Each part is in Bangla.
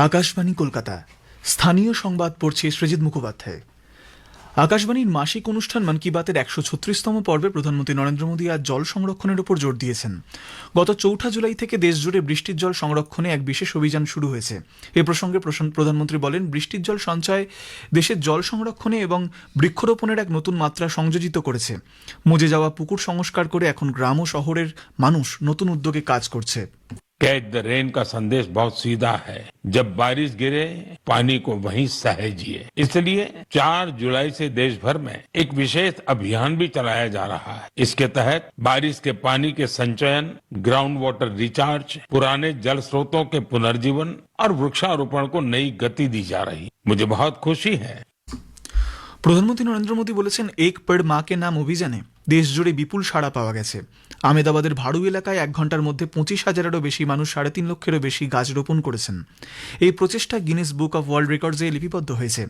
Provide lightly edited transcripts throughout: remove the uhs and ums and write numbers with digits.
আকাশবাণী কলকাতা স্থানীয় সংবাদ পড়ছে সৃজিত মুখোপাধ্যায়। আকাশবাণীর মাসিক অনুষ্ঠান মন কি বাতের ১৩৬তম পর্বে প্রধানমন্ত্রী নরেন্দ্র মোদী আজ জল সংরক্ষণের উপর জোর দিয়েছেন। গত ৪ জুলাই থেকে দেশজুড়ে বৃষ্টির জল সংরক্ষণে এক বিশেষ অভিযান শুরু হয়েছে। এ প্রসঙ্গে প্রধানমন্ত্রী বলেন, বৃষ্টির জল সঞ্চয় দেশের জল সংরক্ষণে এবং বৃক্ষরোপণের এক নতুন মাত্রা সংযোজিত করেছে। মজে যাওয়া পুকুর সংস্কার করে এখন গ্রাম ও শহরের মানুষ নতুন উদ্যোগে কাজ করছে। कैच द रेन का संदेश बहुत सीधा है। जब बारिश गिरे पानी को वहीं सहेजिए। इसलिए 4 जुलाई से देश भर में एक विशेष अभियान भी चलाया जा रहा है। इसके तहत बारिश के पानी के संचयन, ग्राउंड वाटर रिचार्ज, पुराने जल स्रोतों के पुनर्जीवन और वृक्षारोपण को नई गति दी जा रही। मुझे बहुत खुशी है। প্রধানমন্ত্রী নরেন্দ্র মোদী বলেছেন, এক পেড় মা কে নাম অভিযানে দেশ জুড়ে বিপুল সাড়া পাওয়া গেছে। আহমেদাবাদের ভাড়ু এলাকায় ১ ঘন্টার মধ্যে ২৫,০০০-এরও বেশি মানুষ ৩.৫ লক্ষেরও বেশি গাছ রোপণ করেছেন। এই প্রচেষ্টা গিনেস বুক অফ ওয়ার্ল্ড রেকর্ডসে লিপিবদ্ধ হয়েছে।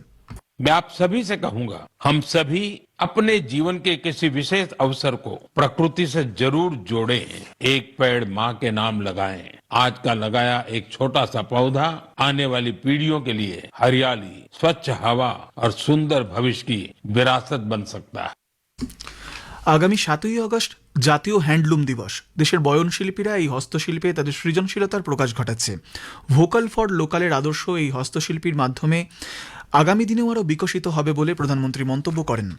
मैं आप सभी से कहूंगा, हम सभी अपने जीवन के किसी विशेष अवसर को प्रकृति से जरूर जोड़ें। एक पेड़ माँ के नाम लगाएं। आज का लगाया एक छोटा सा पौधा आने वाली पीढ़ियों के लिए हरियाली, स्वच्छ हवा और सुंदर भविष्य की विरासत बन सकता है। আগামী ৭ই আগস্ট জাতীয় হ্যান্ডলুম দিবস। দেশের বয়নশিল্পীরা এই হস্তশিল্পে তাদের সৃজনশীলতার প্রকাশ ঘটাচ্ছে। ভোকাল ফর লোকালের আদর্শ এই হস্তশিল্পীর মাধ্যমে আগামী দিনেও আরও বিকশিত হবে বলে প্রধানমন্ত্রী মন্তব্য করেন।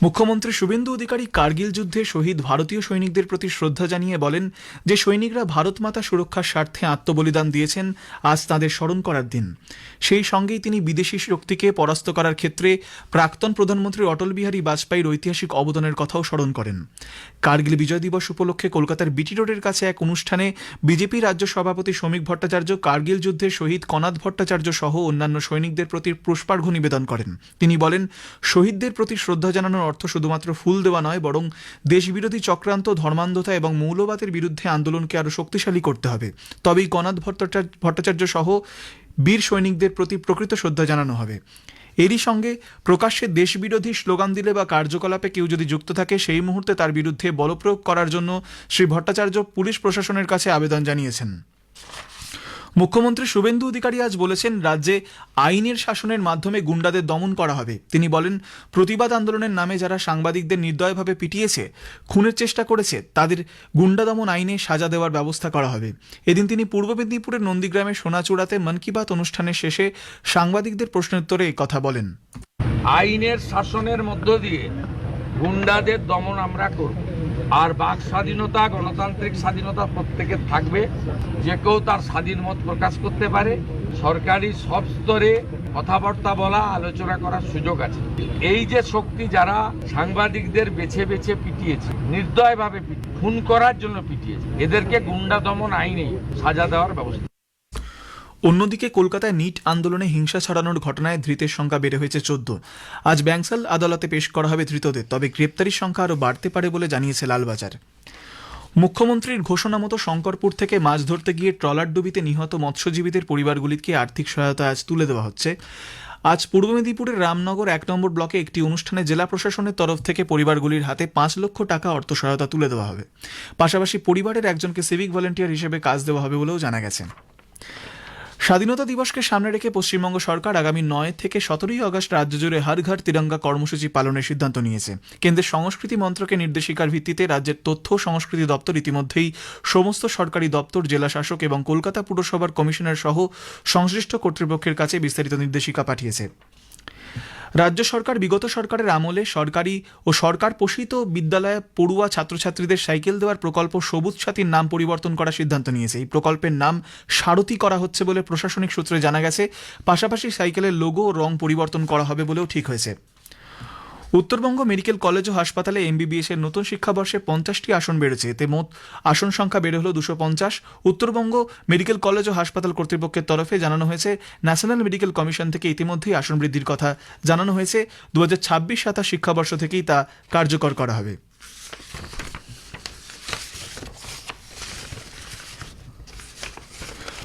মুখ্যমন্ত্রী শুভেন্দু অধিকারী কার্গিল যুদ্ধে শহীদ ভারতীয় সৈনিকদের প্রতি শ্রদ্ধা জানিয়ে বলেন যে সৈনিকরা ভারত মাতা সুরক্ষার স্বার্থে আত্মবলিদান দিয়েছেন, আজ তাঁদের স্মরণ করার দিন। সেই সঙ্গেই তিনি বিদেশি শক্তিকে পরাস্ত করার ক্ষেত্রে প্রাক্তন প্রধানমন্ত্রী অটল বিহারী বাজপেয়ীর ঐতিহাসিক অবদানের কথাও স্মরণ করেন। কার্গিল বিজয় দিবস উপলক্ষে কলকাতার বিটি রোডের কাছে এক অনুষ্ঠানে বিজেপি রাজ্য সভাপতি শ্রমিক ভট্টাচার্য কার্গিল যুদ্ধে শহীদ কনাদ ভট্টাচার্য সহ অন্যান্য সৈনিকদের প্রতি পুষ্পার্ঘ্য নিবেদন করেন। তিনি বলেন, শহীদদের প্রতি শ্রদ্ধা জানানোর অর্থ শুধুমাত্র ফুল দেওয়া নয়, বরং দেশবিরোধী চক্রান্ত, ধর্মান্ধতা এবং মৌলবাদের বিরুদ্ধে আন্দোলনকে আরও শক্তিশালী করতে হবে। তবেই কনাদ ভট্টাচার্য সহ বীর সৈনিকদের প্রতি প্রকৃত শ্রদ্ধা জানানো হবে। এরই সঙ্গে প্রকাশ্যে দেশবিরোধী স্লোগান দিলে বা কার্যকলাপে কেউ যদি যুক্ত থাকে, সেই মুহূর্তে তার বিরুদ্ধে বলপ্রয়োগ করার জন্য শ্রী ভট্টাচার্য পুলিশ প্রশাসনের কাছে আবেদন জানিয়েছেন। মুখ্যমন্ত্রী শুভেন্দু অধিকারী আজ বলেছেন, রাজ্যে আইনের শাসনের মাধ্যমে গুন্ডাদের দমন করা হবে। তিনি বলেন, প্রতিবাদ আন্দোলনের নামে যারা সাংবাদিকদের নির্দয়ভাবে পিটিয়েছে, খুনের চেষ্টা করেছে, তাদের গুন্ডা দমন আইনে সাজা দেওয়ার ব্যবস্থা করা হবে। এদিন তিনি পূর্ব মেদিনীপুরের নন্দীগ্রামের সোনাচূড়াতে মন কি বাত অনুষ্ঠানের শেষে সাংবাদিকদের প্রশ্নোত্তরে এই কথা বলেন। আইনের শাসনের মধ্য দিয়ে গুন্ডাদের দমন আমরা করব, আর বাক স্বাধীনতা, গণতান্ত্রিক স্বাধীনতা প্রত্যেকের থাকবে। যে কেউ তার স্বাধীন মত প্রকাশ করতে পারে। সরকারি সব স্তরে কথাবার্তা বলা, আলোচনা করার সুযোগ আছে। এই যে শক্তি যারা সাংবাদিকদের বেছে বেছে পিটিয়েছে, নির্দয়ভাবে খুন করার জন্য পিটিয়েছে, এদেরকে গুন্ডা দমন আইনে সাজা দেওয়ার ব্যবস্থা। অন্যদিকে কলকাতায় নিট আন্দোলনে হিংসা ছড়ানোর ঘটনায় ধৃতের সংখ্যা বেড়ে হয়েছে ১৪। আজ ব্যাংসাল আদালতে পেশ করা হবে ধৃতদের, তবে গ্রেপ্তারির সংখ্যা আরও বাড়তে পারে বলে জানিয়েছে লালবাজার। মুখ্যমন্ত্রীর ঘোষণা মতো শঙ্করপুর থেকে মাছ ধরতে গিয়ে ট্রলার ডুবিতে নিহত মৎস্যজীবীদের পরিবারগুলিকে আর্থিক সহায়তা আজ তুলে দেওয়া হচ্ছে। আজ পূর্ব মেদিনীপুরের রামনগর ১ নম্বর ব্লকে একটি অনুষ্ঠানে জেলা প্রশাসনের তরফ থেকে পরিবারগুলির হাতে ৫ লক্ষ টাকা অর্থ সহায়তা তুলে দেওয়া হবে। পাশাপাশি পরিবারের একজনকে সিভিক ভলেন্টিয়ার হিসেবে কাজ দেওয়া হবে বলেও জানা গেছে। স্বাধীনতা দিবসকে সামনে রেখে পশ্চিমবঙ্গ সরকার আগামী ৯ থেকে ১৭ই আগস্ট রাজ্য জুড়ে হর ঘর তিরঙ্গা কর্মসূচি পালনের সিদ্ধান্ত নিয়েছে। কেন্দ্রের সংস্কৃতি মন্ত্রকের নির্দেশিকার ভিত্তিতে রাজ্যের তথ্য ও সংস্কৃতি দপ্তর ইতিমধ্যেই সমস্ত সরকারি দপ্তর, জেলা শাসক এবং কলকাতা পুরসভার কমিশনার সহ সংশ্লিষ্ট কর্তৃপক্ষের কাছে বিস্তারিত নির্দেশিকা পাঠিয়েছে। রাজ্য সরকার বিগত সরকারের আমলে সরকারি ও সরকার পোষিত বিদ্যালয়ে পড়ুয়া ছাত্রছাত্রীদের সাইকেল দেওয়ার প্রকল্প সবুজ সাথীর নাম পরিবর্তন করার সিদ্ধান্ত নিয়েছে। এই প্রকল্পের নাম সারথি করা হচ্ছে বলে প্রশাসনিক সূত্রে জানা গেছে। পাশাপাশি সাইকেলের লোগো ও রং পরিবর্তন করা হবে বলেও ঠিক হয়েছে। উত্তরবঙ্গ মেডিকেল কলেজ ও হাসপাতালে এমবিবিএস এর নতুন শিক্ষাবর্ষে ৫০টি আসন বেড়েছে। এতে মোট আসন সংখ্যা বেড়ে হল ২৫০। উত্তরবঙ্গ মেডিকেল কলেজ ও হাসপাতাল কর্তৃপক্ষের তরফে জানানো হয়েছে, ন্যাশনাল মেডিকেল কমিশন থেকে ইতিমধ্যেই আসন বৃদ্ধির কথা জানানো হয়েছে। ২০২৬-২৭ শিক্ষাবর্ষ থেকেই তা কার্যকর করা হবে।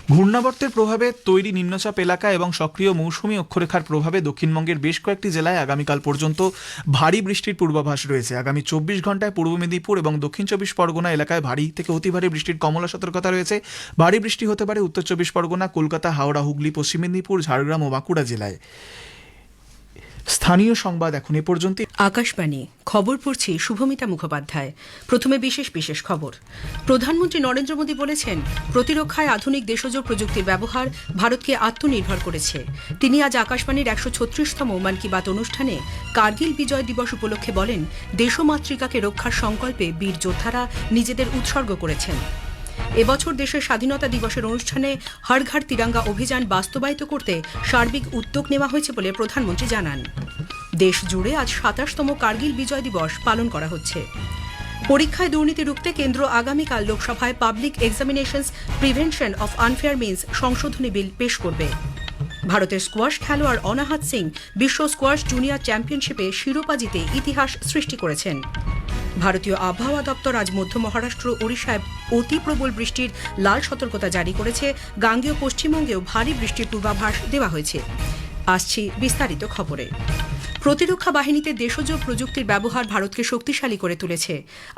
ঘূর্ণাবর্তের প্রভাবে তৈরি নিম্নচাপ এলাকা এবং সক্রিয় মৌসুমী অক্ষরেখার প্রভাবে দক্ষিণবঙ্গের বেশ কয়েকটি জেলায় আগামীকাল পর্যন্ত ভারী বৃষ্টির পূর্বাভাস রয়েছে। আগামী 24 ঘন্টায় পূর্ব মেদিনীপুর এবং দক্ষিণ 24 পরগনা এলাকায় ভারী থেকে অতি ভারী বৃষ্টির কমলা সতর্কতা রয়েছে। ভারী বৃষ্টি হতে পারে উত্তর 24 পরগনা, কলকাতা, হাওড়া, হুগলি, পশ্চিম মেদিনীপুর, ঝাড়গ্রাম ও বাঁকুড়া জেলায়। স্থানীয় সংবাদ এখন এ পর্যন্ত। আকাশবাণী খবর পড়ছি শুভমিতা মুখোপাধ্যায়। প্রথমে বিশেষ খবর। প্রধানমন্ত্রী নরেন্দ্র মোদী বলেছেন, প্রতিরক্ষায় আধুনিক দেশজ প্রযুক্তির ব্যবহার ভারতকে আত্মনির্ভর করেছে। তিনি আজ আকাশবাণীর 136তম মন কি বাত অনুষ্ঠানে কার্গিল বিজয় দিবস উপলক্ষে বলেন, দেশমাতৃকাকে রক্ষার সংকল্পে বীর যোদ্ধারা নিজেদের উৎসর্গ করেছেন। এবছর দেশের স্বাধীনতা দিবসের অনুষ্ঠানে হর ঘর তিরঙ্গা অভিযান বাস্তবায়িত করতে সার্বিক উদ্যোগ নেওয়া হয়েছে বলে প্রধানমন্ত্রী জানান। দেশ জুড়ে আজ 27তম কার্গিল বিজয় দিবস পালন করা হচ্ছে। পরীক্ষায় দুর্নীতি রুখতে কেন্দ্র আগামীকাল লোকসভায় public examinations prevention of unfair means সংশোধনী বিল পেশ করবে। ভারতের স্কোয়াশ খেলোয়াড় অনাহাত সিং বিশ্ব স্কোয়াশ জুনিয়র চ্যাম্পিয়নশিপে শিরোপা জিতে ইতিহাস সৃষ্টি করেছেন। ভারতীয় আবহাওয়া দপ্তর আজ মধ্য মহারাষ্ট্র, ওড়িশায় অতি প্রবল বৃষ্টির লাল সতর্কতা জারি করেছে। গাঙ্গেয় পশ্চিমবঙ্গেও ভারী বৃষ্টির পূর্বাভাস দেওয়া হয়েছে। আসছি বিস্তারিত খবরে। প্রতিরক্ষা বাহিনীতে দেশজ প্রযুক্তির ব্যবহার ভারতকে শক্তিশালী করে তুলেছে।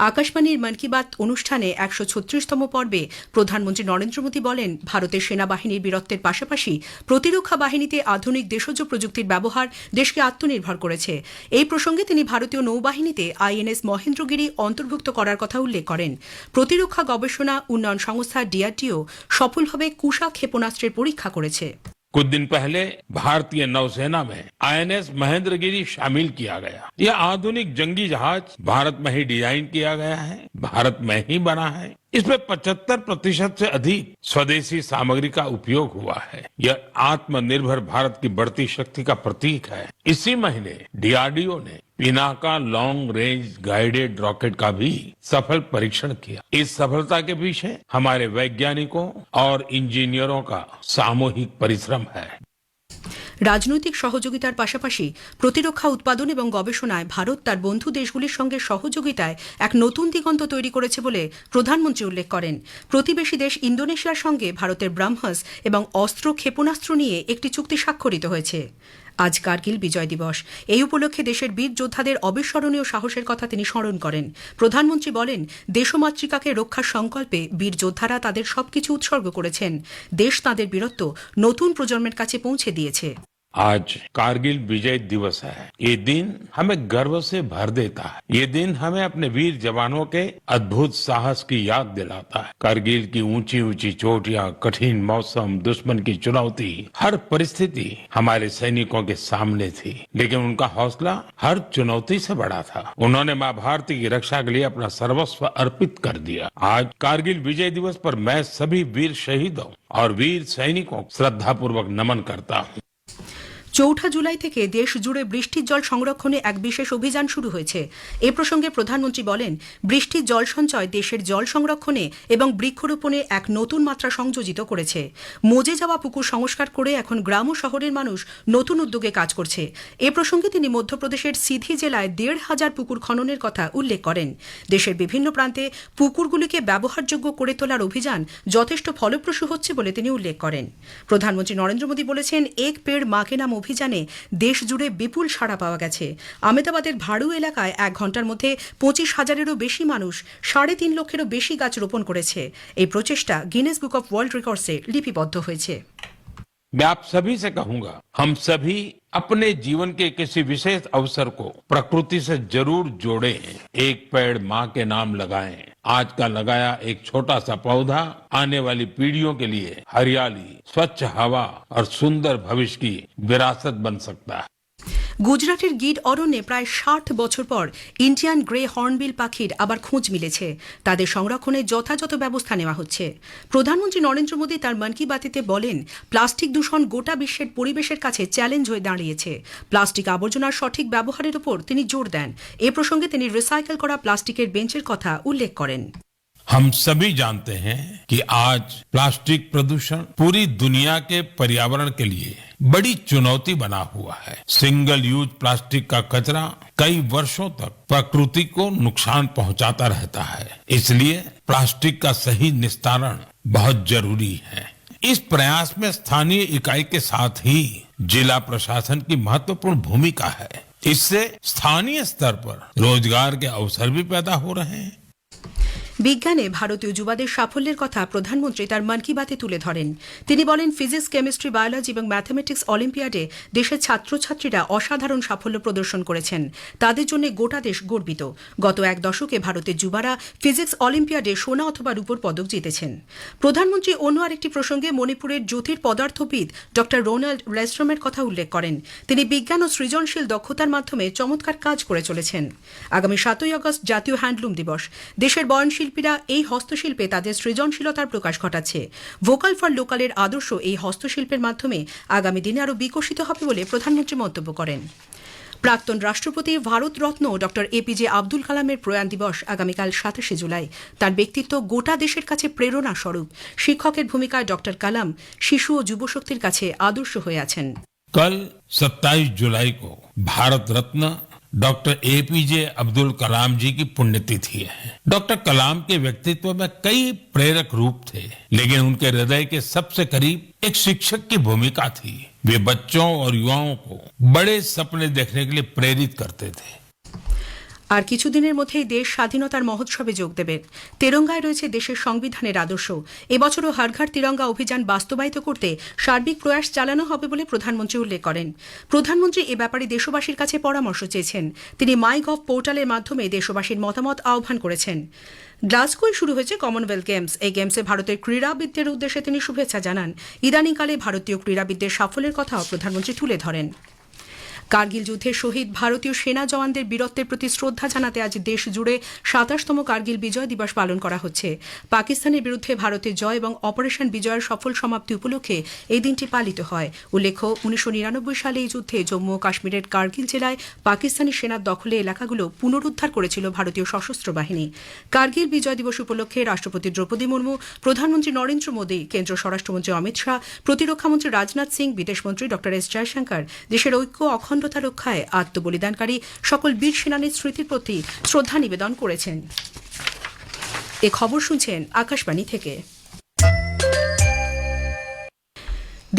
আকাশবাণীর মন কি বাত অনুষ্ঠানে 136তম পর্বে প্রধানমন্ত্রী নরেন্দ্র মোদী বলেন, ভারতের সেনাবাহিনীর বীরত্বের পাশাপাশি প্রতিরক্ষা বাহিনীতে আধুনিক দেশজ প্রযুক্তির ব্যবহার দেশকে আত্মনির্ভর করেছে। এই প্রসঙ্গে তিনি ভারতীয় নৌবাহিনীতে আইএনএস মহেন্দ্রগিরি অন্তর্ভুক্ত করার কথা উল্লেখ করেন। প্রতিরক্ষা গবেষণা উন্নয়ন সংস্থা ডিআরডিও সফলভাবে কুশা ক্ষেপণাস্ত্রের পরীক্ষা করেছে। कुछ दिन पहले भारतीय नौसेना में आईएनएस महेंद्रगिरी शामिल किया गया। यह आधुनिक जंगी जहाज भारत में ही डिजाइन किया गया है, भारत में ही बना है। इसमें 75% से अधिक स्वदेशी सामग्री का उपयोग हुआ है। यह आत्मनिर्भर भारत की बढ़ती शक्ति का प्रतीक है। इसी महीने डीआरडीओ ने Pinaka long range guided rocket का भी सफल परीक्षण किया। इस सफलता के पीछे हमारे वैज्ञानिकों और इंजीनियरों का सामूहिक परिश्रम है। রাজনৈতিক সহযোগিতার পাশাপাশি প্রতিরক্ষা উৎপাদন এবং গবেষণায় ভারত তার বন্ধু দেশগুলির সঙ্গে সহযোগিতায় এক নতুন দিগন্ত তৈরি করেছে বলে প্রধানমন্ত্রী উল্লেখ করেন। প্রতিবেশী দেশ ইন্দোনেশিয়ার সঙ্গে ভারতের ব্রাহ্মস এবং অস্ত্র ক্ষেপণাস্ত্র নিয়ে একটি চুক্তি স্বাক্ষরিত হয়েছে। আজ কার্গিল বিজয় দিবস। এই উপলক্ষে দেশের বীর যোদ্ধাদের অবিস্মরণীয় সাহসের কথা তিনি স্মরণ করেন। প্রধানমন্ত্রী বলেন, দেশমাতৃকাকে রক্ষার সংকল্পে বীর যোদ্ধারা তাদের সবকিছু উৎসর্গ করেছেন। দেশ তাদের বীরত্ব নতুন প্রজন্মের কাছে পৌঁছে দিয়েছে। आज कारगिल विजय दिवस है। ये दिन हमें गर्व से भर देता है। ये दिन हमें अपने वीर जवानों के अद्भुत साहस की याद दिलाता है। कारगिल की ऊंची ऊंची चोटियां, कठिन मौसम, दुश्मन की चुनौती, हर परिस्थिति हमारे सैनिकों के सामने थी, लेकिन उनका हौसला हर चुनौती से बड़ा था। उन्होंने मां भारती की रक्षा के लिए अपना सर्वस्व अर्पित कर दिया। आज कारगिल विजय दिवस पर मैं सभी वीर शहीदों और वीर सैनिकों को श्रद्धापूर्वक नमन करता हूँ। 4 জুলাই থেকে দেশ জুড়ে বৃষ্টির জল সংরক্ষণে এক বিশেষ অভিযান শুরু হয়েছে। এ প্রসঙ্গে প্রধানমন্ত্রী বলেন, বৃষ্টির জল সঞ্চয় দেশের জল সংরক্ষণে এবং বৃক্ষরোপণে এক নতুন মাত্রা সংযোজিত করেছে। মজে যাওয়া পুকুর সংস্কার করে এখন গ্রাম ও শহরের মানুষ নতুন উদ্যোগে কাজ করছে। এ প্রসঙ্গে তিনি মধ্যপ্রদেশের সিধি জেলায় 1,500 পুকুর খননের কথা উল্লেখ করেন। দেশের বিভিন্ন প্রান্তে পুকুরগুলিকে ব্যবহারযোগ্য করে তোলার অভিযান যথেষ্ট ফলপ্রসূ হচ্ছে বলে তিনি উল্লেখ করেন। প্রধানমন্ত্রী নরেন্দ্র মোদী বলেছেন, এক পেড় মা কে নাম অভিযানে দেশ জুড়ে বিপুল সাড়া পাওয়া গেছে। আহমেদাবাদের ভাড়ু এলাকায় 1 ঘন্টার মধ্যে 25,000-এরও বেশি মানুষ 3.5 লক্ষেরও বেশি গাছ রোপণ করেছে। এই প্রচেষ্টা গিনেস বুক অফ ওয়ার্ল্ড রেকর্ডসে লিপিবদ্ধ হয়েছে। मैं आप सभी से कहूंगा, हम सभी अपने जीवन के किसी विशेष अवसर को प्रकृति से जरूर जोड़ें। एक पेड़ माँ के नाम लगाएं। आज का लगाया एक छोटा सा पौधा आने वाली पीढ़ियों के लिए हरियाली, स्वच्छ हवा और सुंदर भविष्य की विरासत बन सकता है। গুজরাটের গির অরণ্যে প্রায় 60 বছর পর ইন্ডিয়ান গ্রে হর্নবিল পাখির আবার খোঁজ মিলেছে। তাদের সংরক্ষণে যথাযথ ব্যবস্থা নেওয়া হচ্ছে। প্রধানমন্ত্রী নরেন্দ্র মোদী তার মন কি বাতিতে বলেন, প্লাস্টিক দূষণ গোটা বিশ্বের পরিবেশের কাছে চ্যালেঞ্জ হয়ে দাঁড়িয়েছে। প্লাস্টিক আবর্জনার সঠিক ব্যবহারের উপর তিনি জোর দেন। এ প্রসঙ্গে তিনি রিসাইকেল করা প্লাস্টিকের বেঞ্চের কথা উল্লেখ করেন। हम सभी जानते हैं कि आज प्लास्टिक प्रदूषण पूरी दुनिया के पर्यावरण के लिए बड़ी चुनौती बना हुआ है। सिंगल यूज प्लास्टिक का कचरा कई वर्षों तक प्रकृति को नुकसान पहुंचाता रहता है। इसलिए प्लास्टिक का सही निस्तारण बहुत जरूरी है। इस प्रयास में स्थानीय इकाई के साथ ही जिला प्रशासन की महत्वपूर्ण भूमिका है। इससे स्थानीय स्तर पर रोजगार के अवसर भी पैदा हो रहे हैं। বিজ্ঞানে ভারতীয় যুবাদের সাফল্যের কথা প্রধানমন্ত্রী তার মন কি বাতে তুলে ধরেন। তিনি বলেন, ফিজিক্স, কেমিস্ট্রি, বায়োলজি এবং ম্যাথমেটিক্স অলিম্পিয়াডে দেশের ছাত্রছাত্রীরা অসাধারণ সাফল্য প্রদর্শন করেছেন। তাদের জন্য গোটা দেশ গর্বিত। গত এক দশকে ভারতের যুবারা ফিজিক্স অলিম্পিয়াডে সোনা অথবা রূপোর পদক জিতেছেন। প্রধানমন্ত্রী অন্য আরেকটি প্রসঙ্গে মণিপুরের জ্যোতির পদার্থবিদ ডক্টর রোনাল্ড রেস্ট্রমের কথা উল্লেখ করেন। তিনি বিজ্ঞান ও সৃজনশীল দক্ষতার মাধ্যমে চমৎকার কাজ করে চলেছেন। আগামী 7ই আগস্ট জাতীয় হ্যান্ডলুম দিবস। দেশের বয়নশিল্পীরা এই হস্তশিল্পে তাদের সৃজনশীলতার প্রকাশ ঘটাচ্ছে। ভোকাল ফর লোকালের আদর্শ এই হস্তশিল্পের মাধ্যমে আগামী দিনে আরও বিকশিত হবে বলে প্রধানমন্ত্রী মন্তব্য করেন। প্রাক্তন রাষ্ট্রপতি ভারতরত্ন ডক্টর এপিজে আব্দুল কালামের প্রয়াণ দিবস আগামীকাল 27শে জুলাই। তার ব্যক্তিত্ব গোটা দেশের কাছে প্রেরণা স্বরূপ। শিক্ষকের ভূমিকায় ডক্টর কালাম শিশু ও যুবশক্তির কাছে আদর্শ হয়ে আছেন। कल 27 जुलाई को भारत रत्न डॉक्टर एपीजे अब्दुल कलाम जी की पुण्यतिथि है। डॉक्टर कलाम के व्यक्तित्व में कई प्रेरक रूप थे, लेकिन उनके हृदय के सबसे करीब एक शिक्षक की भूमिका थी। वे बच्चों और युवाओं को बड़े सपने देखने के लिए प्रेरित करते थे। আর কিছুদিনের মধ্যেই দেশ স্বাধীনতার মহোৎসবে যোগ দেবে। তেরঙ্গায় রয়েছে দেশের সংবিধানের আদর্শ। এবছরও হর ঘর তিরঙ্গা অভিযান বাস্তবায়িত করতে সার্বিক প্রয়াস চালানো হবে বলে প্রধানমন্ত্রী উল্লেখ করেন। প্রধানমন্ত্রী এ ব্যাপারে দেশবাসীর কাছে পরামর্শ চেয়েছেন। তিনি মাইগভ পোর্টালের মাধ্যমে দেশবাসীর মতামত আহ্বান করেছেন। গ্লাসগোয় শুরু হয়েছে কমনওয়েলথ গেমস। এই গেমসে ভারতের ক্রীড়াবিদদের উদ্দেশ্যে তিনি শুভেচ্ছা জানান। ইদানিংকালে ভারতীয় ক্রীড়াবিদদের সাফল্যের কথাও প্রধানমন্ত্রী তুলে ধরেন। কার্গিল যুদ্ধে শহীদ ভারতীয় সেনা জওয়ানদের বীরত্বের প্রতি শ্রদ্ধা জানাতে আজ দেশ জুড়ে 27তম কার্গিল বিজয় দিবস পালন করা হচ্ছে। পাকিস্তানের বিরুদ্ধে ভারতের জয় এবং অপারেশন বিজয়ের সফল সমাপ্তি উপলক্ষে এই দিনটি পালিত হয়। উল্লেখ্য, 1999 সালে এই যুদ্ধে জম্মু ও কাশ্মীরের কার্গিল জেলায় পাকিস্তানি সেনার দখলে এলাকাগুলো পুনরুদ্ধার করেছিল ভারতীয় সশস্ত্র বাহিনী। কার্গিল বিজয় দিবস উপলক্ষে রাষ্ট্রপতি দ্রৌপদী মুর্মু, প্রধানমন্ত্রী নরেন্দ্র মোদী, কেন্দ্রীয় স্বরাষ্ট্রমন্ত্রী অমিত শাহ, প্রতিরক্ষামন্ত্রী রাজনাথ সিং, বিদেশমন্ত্রী ডক্টর এস জয়শঙ্কর দেশের ঐক্য অখণ্ডতা রক্ষায় আত্মবলিদানকারী সকল বীর সেনানীর স্মৃতির প্রতি শ্রদ্ধা নিবেদন করেছেন। এ খবর শুনছেন আকাশবাণী থেকে।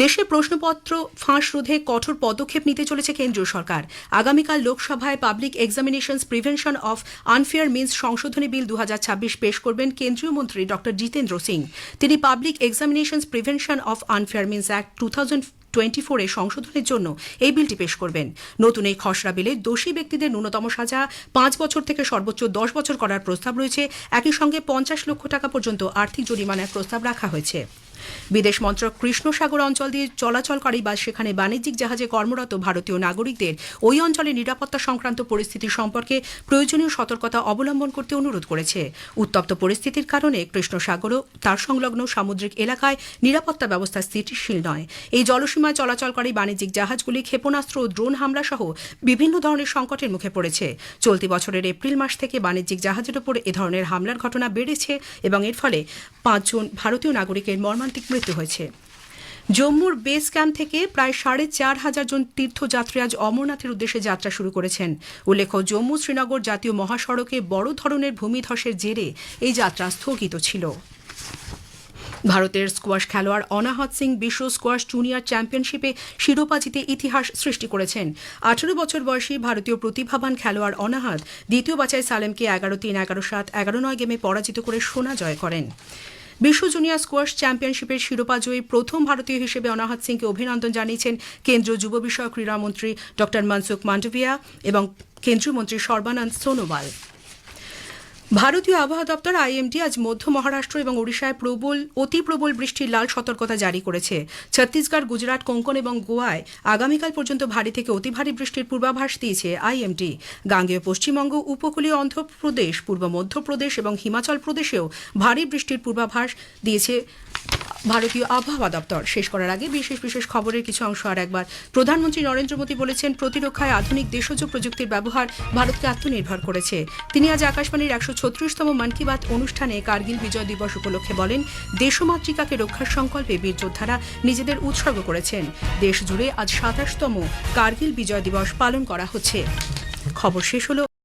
দেশে প্রশ্নপত্র ফাঁস রোধে কঠোর পদক্ষেপ নিতে চলেছে কেন্দ্রীয় সরকার। আগামীকাল লোকসভায় public examinations prevention of unfair means সংশোধনী বিল 2026 পেশ করবেন কেন্দ্রীয় মন্ত্রী ডক্টর জিতেন্দ্র সিং। তিনি public examinations prevention of unfair means act 2024 এর সংশোধনের জন্য এই বিলটি পেশ করবেন। নতুন এই খসড়া বিলে দোষী ব্যক্তিদের ন্যূনতম সাজা 5 বছর থেকে সর্বোচ্চ 10 বছর করার প্রস্তাব রয়েছে। একই সঙ্গে 50 লক্ষ টাকা পর্যন্ত আর্থিক জরিমানার প্রস্তাব রাখা হয়েছে। বিদেশ মন্ত্রক কৃষ্ণ সাগর অঞ্চল দিয়ে চলাচলকারী বা সেখানে বাণিজ্যিক জাহাজে কর্মরত ভারতীয় নাগরিকদের ওই অঞ্চলে নিরাপত্তা সংক্রান্ত পরিস্থিতি সম্পর্কে প্রয়োজনীয় সতর্কতা অবলম্বন করতে অনুরোধ করেছে। উত্তপ্ত পরিস্থিতির কারণে কৃষ্ণ সাগর ও তার সংলগ্ন সামুদ্রিক এলাকায় নিরাপত্তা ব্যবস্থা স্থিতিশীল নয়। এই জলসীমায় চলাচলকারী বাণিজ্যিক জাহাজগুলি ক্ষেপণাস্ত্র ও ড্রোন হামলা সহ বিভিন্ন ধরনের সংকটের মুখে পড়েছে। চলতি বছরের এপ্রিল মাস থেকে বাণিজ্যিক জাহাজের উপর এ ধরনের হামলার ঘটনা বেড়েছে এবং এর ফলে 5 জন ভারতীয় নাগরিকের মর্মান্তিক মৃত্যু হয়েছে। জম্মুর বেস ক্যাম্প থেকে প্রায় 4,500 জন তীর্থযাত্রী আজ অমরনাথের উদ্দেশ্যে যাত্রা শুরু করেছেন। উল্লেখ্য, জম্মু শ্রীনগর জাতীয় মহাসড়কে বড় ধরনের ভূমিধসের জেরে এই যাত্রা স্থগিত ছিল। ভারতের স্কোয়াশ খেলোয়াড় অনাহত সিং বিশ্ব স্কোয়াশ জুনিয়র চ্যাম্পিয়নশিপে শিরোপা জিতে ইতিহাস সৃষ্টি করেছেন। 18 বছর বয়সী ভারতীয় প্রতিভাবান খেলোয়াড় অনাহত দ্বিতীয় বাছাই সালেমকে 11-3, 11-7, 11-9 গেমে পরাজিত করে সোনা জয় করেন। বিশ্ব জুনিয়র স্কোয়াশ চ্যাম্পিয়নশিপের শিরোপা জয়ী প্রথম ভারতীয় হিসেবে অনাহত সিংকে অভিনন্দন জানিয়েছেন কেন্দ্রীয় যুব বিষয়ক ক্রীড়ামন্ত্রী ডক্টর মনসুখ মান্ডভিয়া এবং কেন্দ্রীয় মন্ত্রী সর্বানন্দ সোনোওয়াল। ভারতীয় আবহাওয়া দপ্তর আইএমডি আজ মধ্য মহারাষ্ট্র এবং ওড়িশায় অতি প্রবল বৃষ্টির লাল সতর্কতা জারি করেছে। ছত্তিশগড়, গুজরাট, কোঙ্কণ এবং গোয়ায় আগামীকাল পর্যন্ত ভারী থেকে অতি ভারী বৃষ্টির পূর্বাভাস দিয়েছে আইএমডি। গাঙ্গেয় পশ্চিমবঙ্গ, উপকূলীয় অন্ধ্রপ্রদেশ, পূর্ব মধ্যপ্রদেশ এবং হিমাচল প্রদেশেও ভারী বৃষ্টির পূর্বাভাস দিয়েছে ভারতীয় আবহাওয়া দপ্তর। শেষ করার আগে বিশেষ খবরের কিছু অংশ আর একবার। প্রধানমন্ত্রী নরেন্দ্র মোদী বলেছেন, প্রতিরক্ষায় আধুনিক দেশজ প্রযুক্তির ব্যবহার ভারতকে আত্মনির্ভর করেছে। তিনি আজ আকাশবাণীর 136তম মন কি বাত অনুষ্ঠানে কার্গিল বিজয় দিবস উপলক্ষে বলেন, দেশমাতৃকাকে রক্ষার সংকল্পে বীর যোদ্ধারা নিজেদের উৎসর্গ করেছেন। দেশ জুড়ে আজ 27তম কার্গিল বিজয় দিবস পালন করা হচ্ছে। খবর শেষ হলো।